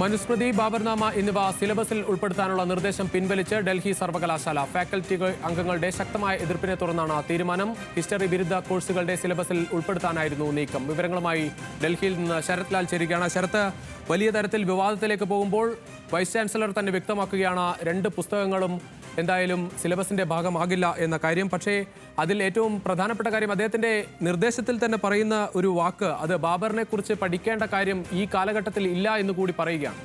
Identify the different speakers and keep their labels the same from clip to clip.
Speaker 1: മനുസ്മൃതി, ബാബർനാമ എന്നിവ സിലബസിൽ ഉൾപ്പെടുത്താനുള്ള നിർദ്ദേശം പിൻവലിച്ച് ഡൽഹി സർവകലാശാല. ഫാക്കൽറ്റി അംഗങ്ങളുടെ ശക്തമായ എതിർപ്പിനെ തുടർന്നാണ് തീരുമാനം. ഹിസ്റ്ററി ബിരുദ കോഴ്സുകളുടെ സിലബസിൽ ഉൾപ്പെടുത്താനായിരുന്നു നീക്കം. വിവരങ്ങളുമായി ഡൽഹിയിൽ നിന്ന് ശരത് ലാൽ ചേരുകയാണ്. ശരത്ത്, വലിയ തരത്തിൽ വിവാദത്തിലേക്ക് പോകുമ്പോൾ വൈസ് ചാൻസലർ തന്നെ വ്യക്തമാക്കുകയാണ് രണ്ട് പുസ്തകങ്ങളും എന്തായാലും സിലബസിന്റെ ഭാഗമാകില്ല എന്ന കാര്യം. പക്ഷേ അതിൽ ഏറ്റവും പ്രധാനപ്പെട്ട കാര്യം അദ്ദേഹത്തിന്റെ നിർദ്ദേശത്തിൽ തന്നെ പറയുന്ന ഒരു വാക്ക്, അത് ബാബറിനെ കുറിച്ച് പഠിക്കേണ്ട കാര്യം ഈ കാലഘട്ടത്തിൽ ഇല്ല എന്ന് കൂടി പറയുകയാണ്.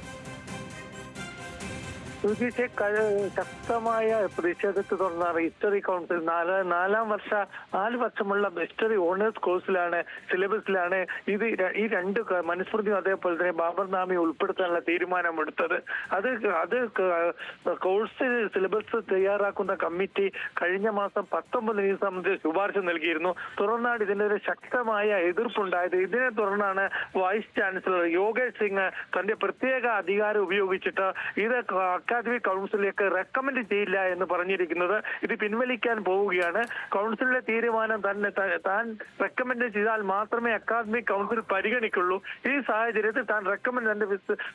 Speaker 2: ശക്തമായ പ്രതിഷേധത്തെ തുടർന്നാണ് ഹിസ്റ്ററി കൗൺസിൽ നാല് വർഷമുള്ള ഹിസ്റ്ററി ഓണേഴ്സ് കോഴ്സിലാണ്, സിലബസിലാണ് ഈ രണ്ട് മനുസ്മൃതിയും അതേപോലെ തന്നെ ബാബർനാമയും ഉൾപ്പെടുത്താനുള്ള തീരുമാനമെടുത്തത്. അത് കോഴ്സ് സിലബസ് തയ്യാറാക്കുന്ന കമ്മിറ്റി കഴിഞ്ഞ മാസം 19 ഈ സംബന്ധിച്ച് ശുപാർശ നൽകിയിരുന്നു. തുടർന്നാണ് ഇതിനെതിരെ ശക്തമായ എതിർപ്പുണ്ടായത്. ഇതിനെ തുടർന്നാണ് വൈസ് ചാൻസലർ യോഗേഷ് സിംഗ് തന്റെ പ്രത്യേക അധികാരം ഉപയോഗിച്ചിട്ട് ഇത് അക്കാദമിക് കൗൺസിലേക്ക് റെക്കമെൻഡ് ചെയ്യില്ല എന്ന് പറഞ്ഞിരിക്കുന്നത്. ഇത് പിൻവലിക്കാൻ പോവുകയാണ്. കൗൺസിലിന്റെ തീരുമാനം താൻ റെക്കമെൻഡ് ചെയ്താൽ മാത്രമേ അക്കാദമിക് കൗൺസിൽ പരിഗണിക്കുള്ളൂ. ഈ സാഹചര്യത്തിൽ താൻ തന്റെ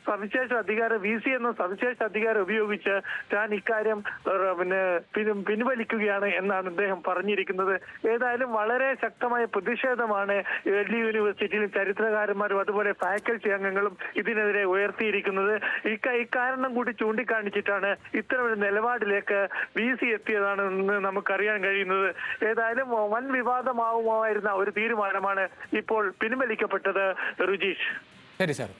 Speaker 2: സവിശേഷ അധികാരം VC എന്ന സവിശേഷ അധികാരം ഉപയോഗിച്ച് താൻ ഇക്കാര്യം പിൻവലിക്കുകയാണ് എന്നാണ് അദ്ദേഹം പറഞ്ഞിരിക്കുന്നത്. ഏതായാലും വളരെ ശക്തമായ പ്രതിഷേധമാണ് ഡൽഹി യൂണിവേഴ്സിറ്റിയിലും ചരിത്രകാരന്മാരും അതുപോലെ ഫാക്കൽറ്റി അംഗങ്ങളും ഇതിനെതിരെ ഉയർത്തിയിരിക്കുന്നത്. ഇക്കാരണം കൂടി ചൂണ്ടിക്കാണിച്ചിട്ടാണ് ഇത്തരമൊരു നിലപാടിലേക്ക് VC എത്തിയതാണെന്ന് നമുക്കറിയാൻ കഴിയുന്നത്. ഏതായാലും വൻ വിവാദമാവുമായിരുന്ന ഒരു തീരുമാനമാണ് ഇപ്പോൾ പിൻവലിക്കപ്പെട്ടത്. രുചീഷ്.
Speaker 1: ശരി സാർ.